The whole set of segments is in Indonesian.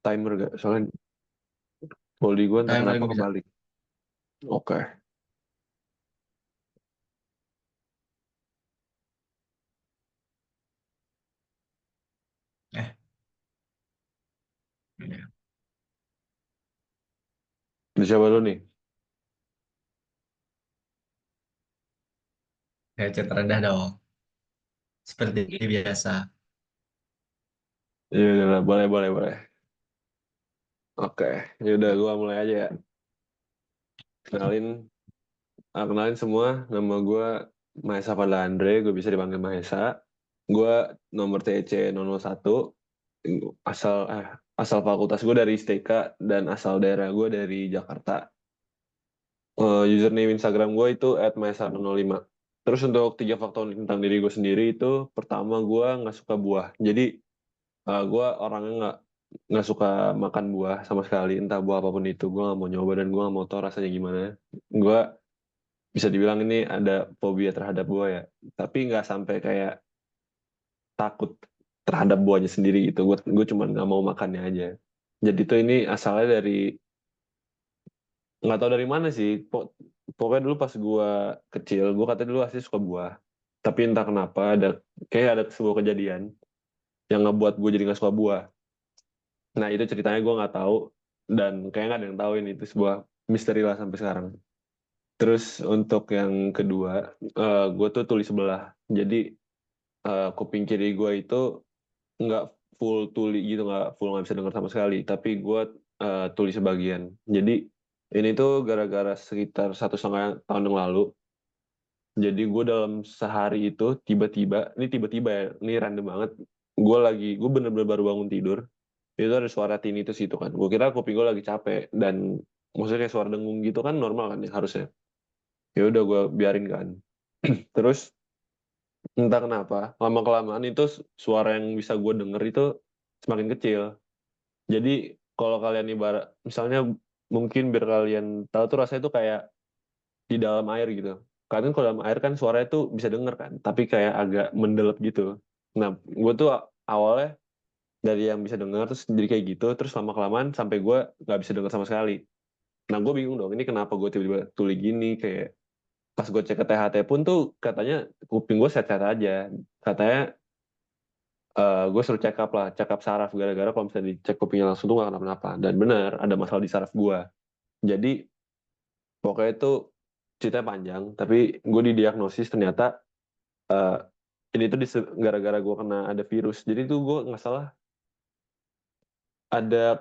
timer gak? Soalnya kalau di gue entah Timer kenapa gue bisa. kebalik. Oke. Eh, iya. Bisa siapa dulu nih? Headset rendah dong. Seperti biasa. Iya udah lah, boleh boleh boleh. Oke, ya udah gue mulai aja ya. Kenalin, kenalin semua. Nama gue Mahesa Fadla Andre. Gue bisa dipanggil Mahesa. Gue nomor TC 001. Asal asal fakultas gue dari STK dan asal daerah gue dari Jakarta. Username Instagram gue itu @mahesa005. Terus untuk tiga faktor tentang diri gue sendiri itu, pertama gue nggak suka buah. Jadi gue orangnya nggak suka makan buah sama sekali, entah buah apapun itu. Gue nggak mau nyoba dan gue nggak mau tahu rasanya gimana. Gue bisa dibilang ini ada fobia terhadap buah ya, tapi nggak sampai kayak takut terhadap buahnya sendiri gitu. Gue cuma nggak mau makannya aja. Jadi tuh ini asalnya dari nggak tahu dari mana sih. Pokoknya dulu pas gue kecil, gue katanya dulu asli suka buah. Tapi entah kenapa kayak ada sebuah kejadian yang ngebuat gue jadi nggak suka buah. Nah itu ceritanya gue nggak tahu dan kayak nggak ada yang tahu ini itu sebuah misteri lah sampai sekarang. Terus untuk yang kedua, gue tuh tuli sebelah. Jadi kuping kiri gue itu nggak full tuli gitu, nggak full nggak bisa dengar sama sekali. Tapi gue tuli sebagian. Jadi ini tuh gara-gara sekitar 1,5 tahun yang lalu. Jadi gue dalam sehari itu tiba-tiba ya, ini random banget. Gue bener-bener baru bangun tidur. Itu ada suara tinnitus itu kan. Gue kira kuping gue lagi capek dan maksudnya kayak suara dengung gitu kan normal kan ya harusnya. Ya udah gue biarin kan. Terus entah kenapa lama kelamaan itu suara yang bisa gue denger itu semakin kecil. Jadi kalau kalian ibarat misalnya mungkin biar kalian tahu tuh rasanya tuh kayak di dalam air gitu. Karena kalau dalam air kan suaranya tuh bisa denger kan, tapi kayak agak mendelep gitu. Nah, gue tuh awalnya dari yang bisa denger terus jadi kayak gitu, terus lama kelamaan sampai gue nggak bisa denger sama sekali. Nah, gue bingung dong, ini kenapa gue tiba-tiba tuli gini, kayak pas gue cek ke THT pun tuh katanya kuping gue sehat-sehat aja. Katanya gue suruh check up saraf gara-gara kalau misalnya dicek kupingnya langsung tuh gak kenapa-napa. Dan benar, ada masalah di saraf gue. Jadi pokoknya itu ceritanya panjang, tapi gue didiagnosis ternyata eh, ini tuh gara-gara gue kena ada virus. Jadi tuh gue nggak salah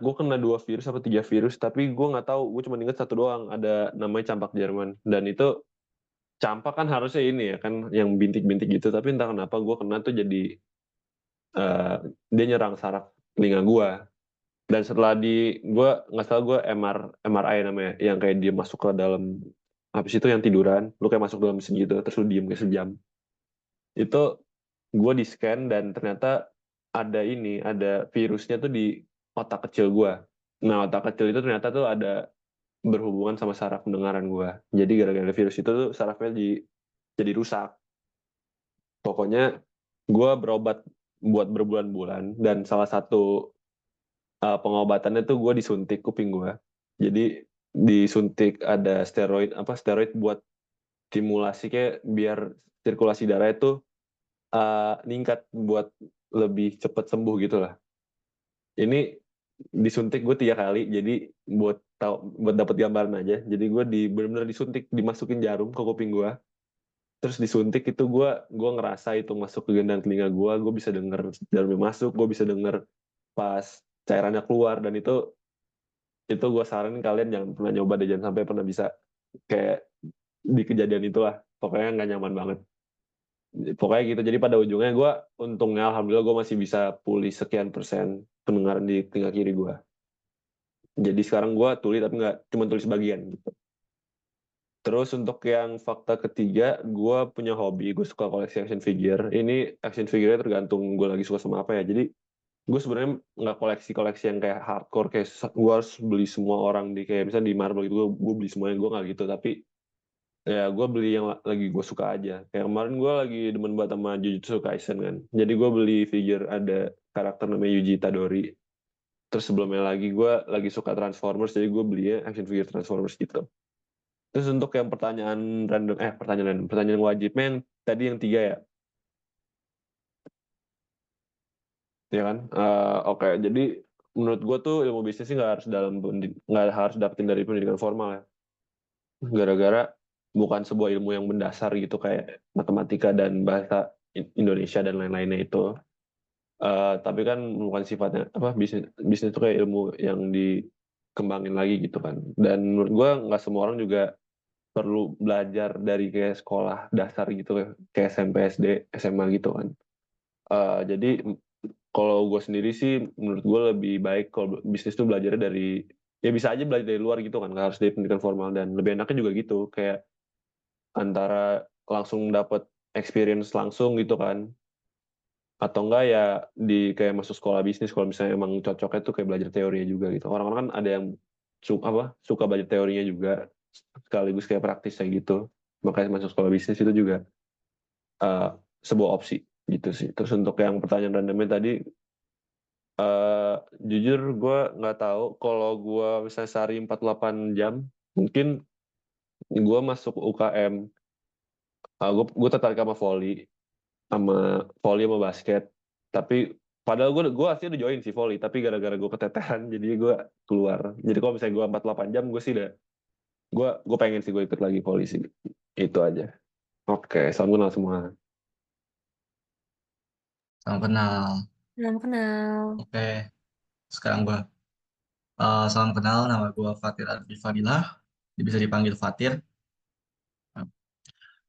gue kena dua virus atau tiga virus, tapi gue nggak tahu. Gue cuma ingat satu doang, ada namanya campak Jerman. Dan itu campak kan harusnya ini ya kan yang bintik-bintik gitu, tapi entah kenapa gue kena tuh jadi eh, dia nyerang saraf telinga gue. Dan setelah gue nggak salah gue MRI namanya, yang kayak dia masuk ke dalam habis itu yang tiduran, lu kayak masuk dalam mesin gitu, terus lu diem kayak sejam. Itu gue di scan dan ternyata ada virusnya tuh di otak kecil gue. Nah otak kecil itu ternyata tuh ada berhubungan sama saraf pendengaran gue. Jadi gara-gara virus itu tuh sarafnya jadi rusak. Pokoknya gue berobat buat berbulan-bulan dan salah satu pengobatannya tuh gue disuntik kuping gue. Jadi disuntik ada steroid buat stimulasi kayak biar sirkulasi darah itu ningkat buat lebih cepat sembuh gitu lah. Ini disuntik gue 3 kali, jadi buat dapat gambaran aja. Jadi gue benar-benar disuntik, dimasukin jarum ke kuping gue, terus disuntik itu gue ngerasa itu masuk ke gendang telinga gue bisa denger jarumnya masuk, gue bisa denger pas cairannya keluar dan itu gue saranin kalian jangan pernah nyoba deh, jangan sampai pernah bisa kayak di kejadian itulah. Pokoknya nggak nyaman banget. Pokoknya gitu. Jadi pada ujungnya untungnya alhamdulillah gue masih bisa pulih sekian persen pendengaran di telinga kiri gue. Jadi sekarang gue tuli tapi nggak cuma tulis bagian gitu. Terus untuk yang fakta ketiga, gue punya hobi, gue suka koleksi action figure. Ini action figure tergantung gue lagi suka sama apa ya. Jadi gue sebenarnya nggak koleksi-koleksi yang kayak hardcore kayak gue harus beli semua orang di kayak misalnya di Marvel gitu, gue beli semuanya, gue nggak gitu. Tapi ya gue beli yang lagi gue suka aja. Kayak kemarin gue lagi demen banget sama Jujutsu Kaisen kan. Jadi gue beli figure ada karakter namanya Yuji Itadori. Terus sebelumnya lagi gue lagi suka Transformers, jadi gue belinya action figure Transformers gitu. Terus untuk yang pertanyaan wajib men tadi yang 3 ya, ya kan? Oke, jadi menurut gue tuh ilmu bisnis sih nggak harus dapetin dari pendidikan formal ya. Gara-gara bukan sebuah ilmu yang mendasar gitu kayak matematika dan bahasa Indonesia dan lain-lainnya itu. Tapi kan bukan sifatnya apa, bisnis bisnis itu kayak ilmu yang dikembangin lagi gitu kan. Dan menurut gue nggak semua orang juga perlu belajar dari kayak sekolah dasar gitu kayak SMP, SD, SMA gitu kan. Jadi kalau gue sendiri sih menurut gue lebih baik kalau bisnis tuh belajarnya dari, ya bisa aja belajar dari luar gitu kan, nggak harus dari pendidikan formal, dan lebih enaknya juga gitu kayak antara langsung dapat experience langsung gitu kan, atau enggak ya di kayak masuk sekolah bisnis kalau misalnya emang cocoknya tuh kayak belajar teorinya juga gitu. Orang-orang kan ada yang suka belajar teorinya juga sekaligus kayak praktisnya gitu, makanya masuk sekolah bisnis itu juga eh, sebuah opsi gitu sih. Terus untuk yang pertanyaan randomnya tadi, jujur gue nggak tahu kalau gue misalnya sehari 48 jam, mungkin gue masuk UKM. Gue tertarik sama volley sama basket. Tapi padahal gue asli udah join sih volley, tapi gara-gara gue keteteran jadi gue keluar. Jadi kalau misalnya gue 48 jam, gue sih udah, gue pengen sih gue ikut lagi volley sih. Itu aja. Oke, salam kenal semua. Salam kenal. Salam kenal. Oke, sekarang gua. Salam kenal, nama gua Fatir Arfi Fadilah. Bisa dipanggil Fatir.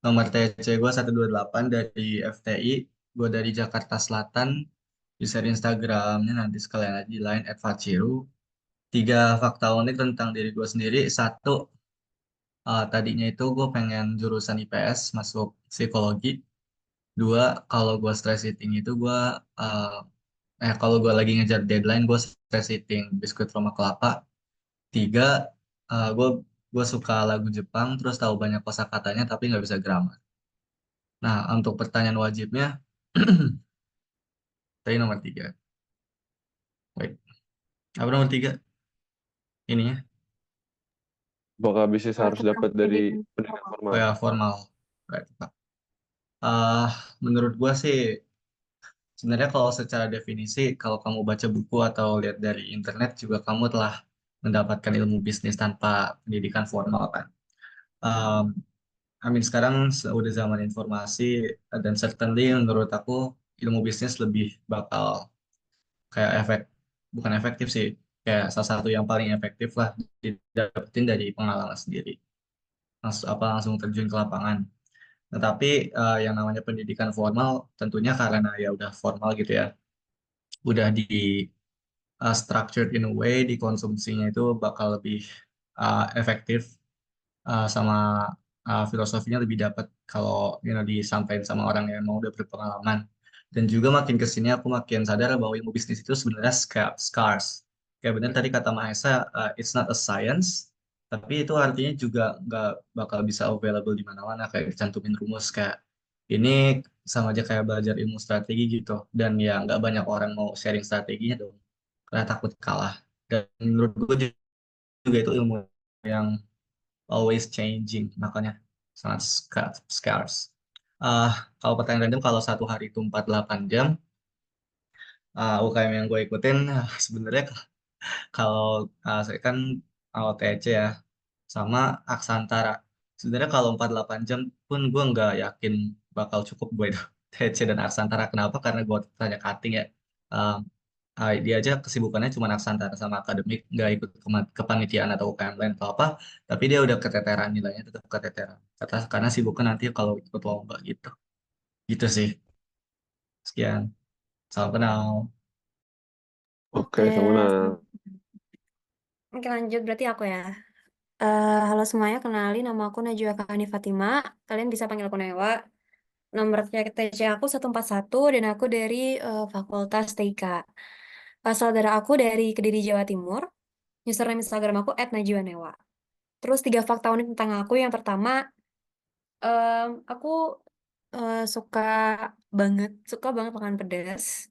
Nomor TC gua 128 dari FTI. Gua dari Jakarta Selatan. Bisa di Instagramnya nanti sekalian aja di line @faciru. 3 fakta unik tentang diri gue sendiri. Satu, tadinya itu gue pengen jurusan IPS, masuk psikologi. Dua, kalau gue stress eating itu kalau gue lagi ngejar deadline, gue stress eating biskuit Roma kelapa. Tiga, gue suka lagu Jepang, terus tahu banyak kosakatanya tapi nggak bisa grammar. Nah, untuk pertanyaan wajibnya, tadi nomor 3. Baik, apa nomor 3? Ininya. Apakah bisnis harus Tentang dapat dari pendidikan pendidikan formal. Oh formal? ya, formal. Baik, Pak. Ah, menurut gue sih, sebenarnya kalau secara definisi, kalau kamu baca buku atau lihat dari internet juga kamu telah mendapatkan ilmu bisnis tanpa pendidikan formal kan. Um, sekarang udah zaman informasi dan certainly menurut aku ilmu bisnis lebih bakal kayak bukan efektif sih, kayak salah satu yang paling efektif lah didapetin dari pengalaman sendiri. Langsung terjun ke lapangan. Tetapi yang namanya pendidikan formal tentunya karena ya udah formal gitu ya, udah di structured in a way, dikonsumsinya itu bakal lebih efektif, sama filosofinya lebih dapat kalau disampaikan sama orang yang mau udah berpengalaman. Dan juga makin ke sini aku makin sadar bahwa ilmu bisnis itu sebenarnya scarce. Kayak benar tadi kata Mahesa, it's not a science, tapi itu artinya juga nggak bakal bisa available di mana-mana, kayak cantumin rumus kayak ini sama aja kayak belajar ilmu strategi gitu. Dan ya nggak banyak orang mau sharing strateginya dong, karena takut kalah. Dan menurut gue juga itu ilmu yang always changing, makanya sangat scarce. Ah, kalau pertanyaan random, kalau satu hari itu 48 jam, UKM yang gue ikutin, sebenarnya kalau saya kan OTC ya, sama Aksantara. Sebenarnya kalau 48 jam pun gue nggak yakin bakal cukup buat TC dan Aksantara. Kenapa? Karena gue tanya cutting ya. Um, dia aja kesibukannya cuma Aksantara sama akademik, nggak ikut kepanitiaan atau UKM lain atau apa, tapi dia udah keteteran, nilainya tetap keteteran. Karena sibuknya nanti kalau ikut lomba gitu. Gitu sih. Sekian. Salam kenal. Oke, Oke, sama kenal. oke, lanjut berarti aku ya. Halo semuanya, kenalin nama aku Najwa Kahani Fatima. Kalian bisa panggil aku Newa. Nomor TC aku 141 dan aku dari Fakultas TIK. Asal dari aku dari Kediri, Jawa Timur. Username Instagram aku @najwanewa. Terus 3 fakta unik tentang aku. Yang pertama, aku suka banget makan pedas.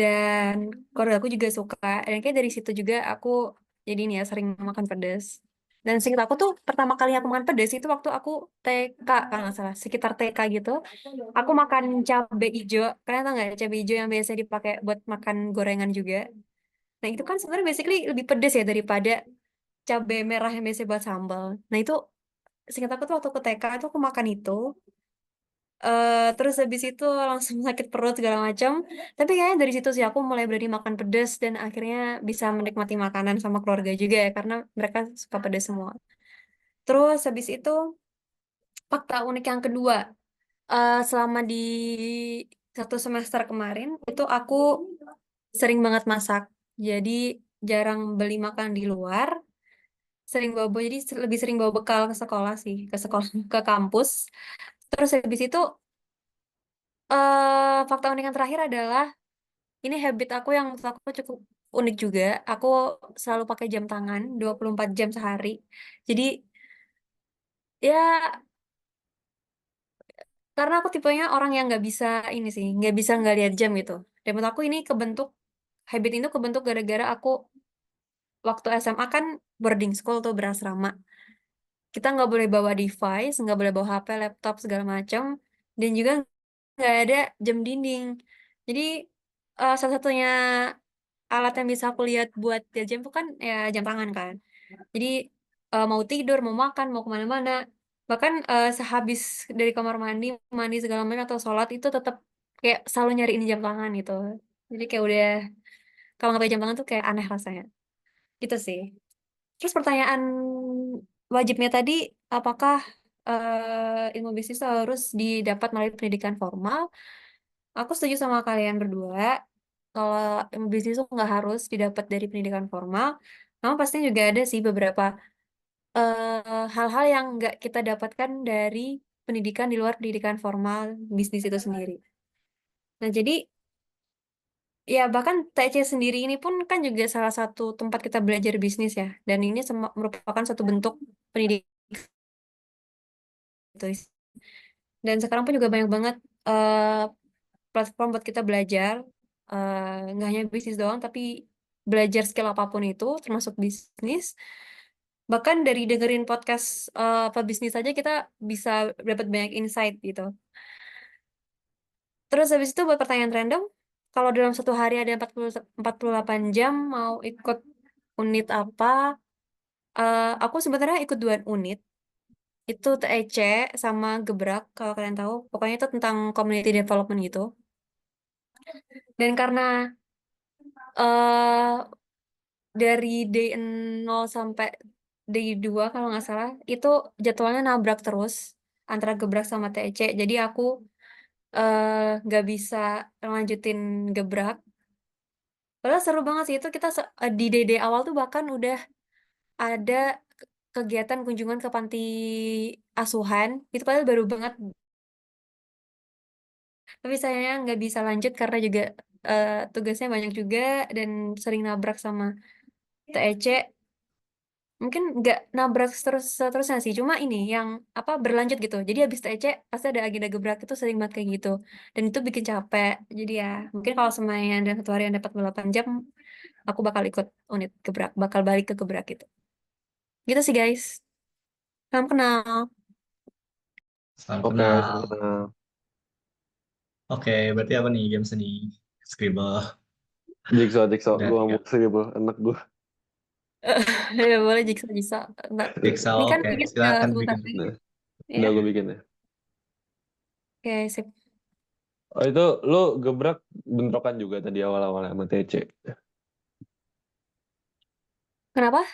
dan keluarga aku juga suka. Dan kayak dari situ juga aku jadi nih ya sering makan pedas. Dan seingat aku tuh pertama kali aku makan pedas itu waktu aku TK kalau nggak salah, sekitar TK gitu. Aku makan cabai hijau. Kalian tau nggak cabai hijau yang biasa dipakai buat makan gorengan juga? Nah itu kan sebenarnya basically lebih pedas ya daripada cabai merah yang biasa buat sambal. Nah itu seingat aku tuh waktu ke TK tuh aku makan itu. Terus habis itu langsung sakit perut segala macam. Tapi kayaknya dari situ sih aku mulai berani makan pedas dan akhirnya bisa menikmati makanan sama keluarga juga ya karena mereka suka pedas semua. Terus habis itu fakta unik yang kedua, selama di 1 semester kemarin itu aku sering banget masak. Jadi jarang beli makan di luar, sering bawa jadi lebih sering bawa bekal ke sekolah sih, ke sekolah ke kampus. Terus habis itu fakta unik yang terakhir adalah ini habit aku yang menurut aku cukup unik juga. Aku selalu pakai jam tangan 24 jam sehari. Jadi ya karena aku tipenya orang yang nggak bisa ini sih, nggak bisa nggak lihat jam gitu. Dan menurut aku ini habit itu kebentuk gara-gara aku waktu SMA kan boarding school tuh berasrama. Kita nggak boleh bawa device, nggak boleh bawa HP, laptop segala macam, dan juga nggak ada jam dinding. Jadi salah satunya alat yang bisa aku lihat buat lihat jam tuh kan ya jam tangan kan. Jadi mau tidur, mau makan, mau kemana-mana, bahkan sehabis dari kamar mandi, mandi segala macam atau sholat itu tetap kayak selalu nyariin jam tangan gitu. Jadi kayak udah kalau nggak pakai jam tangan tuh kayak aneh rasanya. Gitu sih. Terus pertanyaan wajibnya tadi, apakah ilmu bisnis harus didapat melalui pendidikan formal? Aku setuju sama kalian berdua. Kalau ilmu bisnis itu nggak harus didapat dari pendidikan formal. Namun pastinya juga ada sih beberapa hal-hal yang nggak kita dapatkan dari pendidikan di luar pendidikan formal bisnis itu sendiri. Nah, jadi ya bahkan TC sendiri ini pun kan juga salah satu tempat kita belajar bisnis ya. Dan ini merupakan satu bentuk pendidikan itu. Dan sekarang pun juga banyak banget eh, platform buat kita belajar. Nggak hanya bisnis doang, tapi belajar skill apapun itu, termasuk bisnis. Bahkan dari dengerin podcast pebisnis aja kita bisa dapat banyak insight gitu. Terus habis itu buat pertanyaan random, kalau dalam satu hari ada 48 jam mau ikut unit apa? Aku sebenarnya ikut 2 unit. Itu TEC sama Gebrak kalau kalian tahu. Pokoknya itu tentang community development gitu. Dan karena eh dari day 0 sampai day 2 kalau nggak salah, itu jadwalnya nabrak terus antara Gebrak sama TEC. Jadi aku nggak bisa lanjutin Gebrak. Padahal seru banget sih itu kita di day awal tuh bahkan udah ada kegiatan kunjungan ke panti asuhan. Itu padahal baru banget. Tapi sayangnya nggak bisa lanjut karena juga tugasnya banyak juga dan sering nabrak sama TEC. Mungkin nggak nabrak terusnya sih, cuma ini yang apa berlanjut gitu. Jadi habis TEC pasti ada agenda gebrak itu sering banget kayak gitu. Dan itu bikin capek. Jadi ya mungkin kalau semuanya dan satu hari yang dapat 8 jam, aku bakal ikut unit gebrak, bakal balik ke gebrak gitu. Gitu sih guys. Salam kenal. Salam Oke, kenal. sama-sama. Oke, berarti apa nih games ini? Scribble. Jigsaw, jigsaw. Udah Gue tiga. mau seribu, enak gue. Ya boleh bisa. Mbak. Jigsaw, Ini kan oke. bikin Silakan sebentar bikin. lagi. Nah, Ya. udah gue bikin ya. Oke, sip. Oh itu lu gebrak bentrokan juga tadi awal-awal sama TC. Kenapa?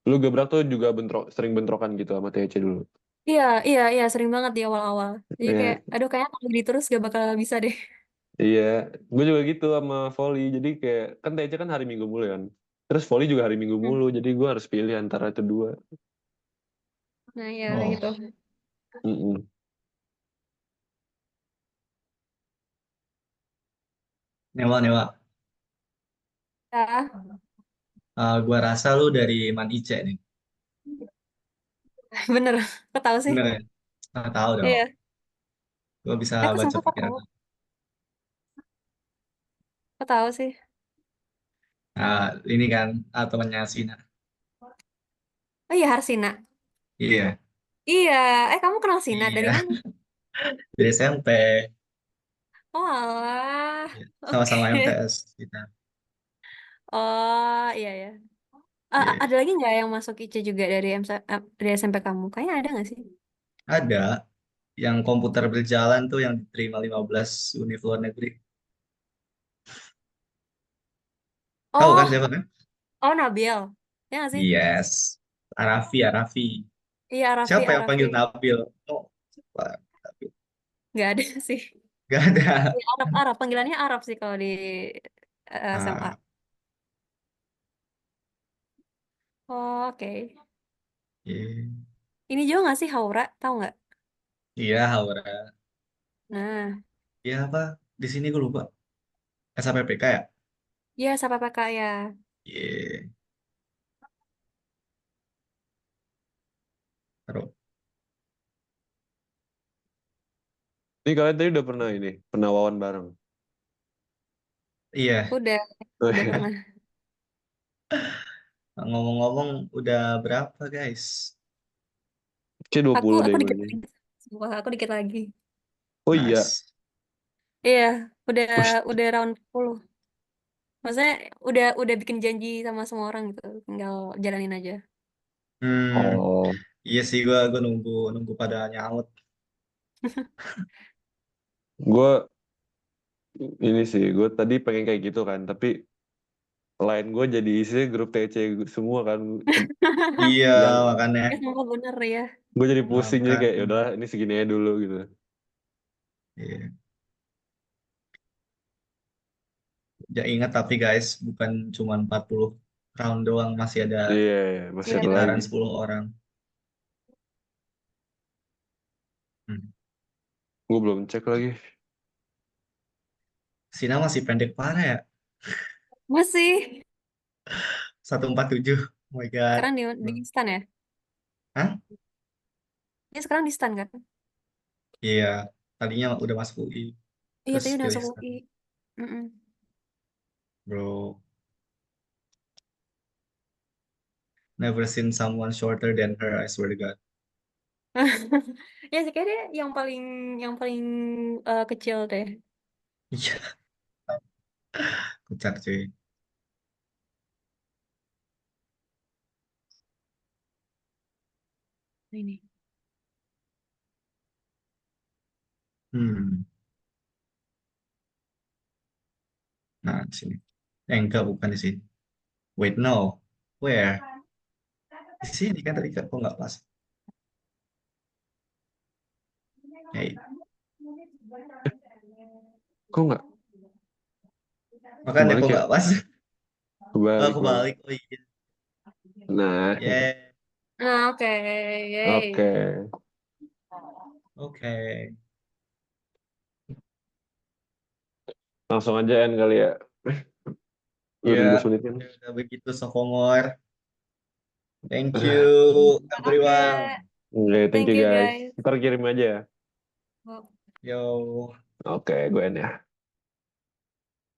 Lu gebrak tuh juga sering bentrokan gitu sama TC dulu. Iya, sering banget di awal-awal. Jadi kayak, Iya, aduh kayaknya kalau gini terus gak bakal bisa deh. iya. Gue juga gitu sama volley. Jadi kayak kan TC kan hari Minggu mulu kan. Terus volley juga hari Minggu Hmm. mulu. Jadi gue harus pilih antara itu dua. Nah, ya Oh, gitu. Mm-mm. Newa, Newa. Ya, Gua rasa lu dari Man Ice nih. bener. Kok tahu sih? Bener ya? Tahu dong. Iya. Gua bisa Aku baca sumpah kok pikiran tahu. lu. Kok tahu sih? Nah, ini kan temannya Sina. Oh iya, Harsina. Iya, Iya, kamu kenal Sina dari iya. mana? Dari SMP. Oh alah. Iya, sama-sama Oke. MTS kita. Oh iya ya. Iya. Ada lagi nggak yang masuk IC juga dari dari SMP kamu? Kayaknya ada nggak sih? Ada yang komputer berjalan tuh yang diterima 15 univ luar negeri. Tahu kan Oh, siapa kan? oh Nabil. Ya nggak sih? Yes. Arafi, Arafi. Iya, Raffi, Siapa yang Raffi. panggil Nabil? Oh, siapa? Nabil. Nggak ada sih. Gak ada. Iya, Arab, Arab. Panggilannya Arab sih kalau di SMA. Ah, Oh, oke. iya. Ini juga nggak sih Haura? Tahu nggak? Iya, Haura. Nah, Iya apa? Di sini gue lupa. SAPPK ya? ya siapa kakak ya? Iya. Taruh. Ini kalian tadi udah pernah pernah wawan bareng. Iya. Udah, Oh, udah iya. pernah. Ngomong-ngomong udah berapa guys? Kayak Aku 20 deh aku gue dikit ini. lagi. Sumpah, aku dikit lagi. Oh iya. Nice. Iya, udah Wih. udah round 10. Maksudnya udah bikin janji sama semua orang gitu. Tinggal jalanin aja. Hmm, Oh, iya sih gua nunggu nunggu pada nyaut. gue ini sih, gue tadi pengen kayak gitu kan, tapi line gue jadi isinya grup TC semua kan. Iya, Yang makanya Semoga bener ya. gue jadi pusing jadi kayak makanya. yaudah ini segini aja dulu gitu. Iya. Ya ingat tapi guys, bukan cuma 40 round doang, masih ada Iya, iya, masih Iya ada bener. lagi. sekitaran 10 orang. Hmm. Gue belum cek lagi. Sina masih pendek parah ya. Masih. 147. Oh my God. Sekarang di stan ya? Hah? Dia sekarang di stan kan? Iya, tadinya udah masuk UI, Iya, terus tadi udah pilih masuk stan. UI. Mm-mm. Bro, never seen someone shorter than her, I swear to God. Ya sih kayaknya dia yang paling kecil deh. Iya, kocak cuy. Ini. Hmm. Nah, di sini. Enggak, bukan di sini. Wait, no. Where? Di sini kan tadi kok nggak pas. Hey, Kok nggak makanya kebalik kok ya? nggak pas. Oh, Kebalik, kebalik. kebalik. Oh iya. Nah, Yeah. Nah, oke. oke. Yay. Oke. Langsung aja end kali ya. Udah Ya, 15 menit kan. udah begitu sophomore. Thank Ah, you, Oke. everyone. oke, thank Thank you you guys. guys. Ntar kirim aja ya. Yo. Oke, gue end ya.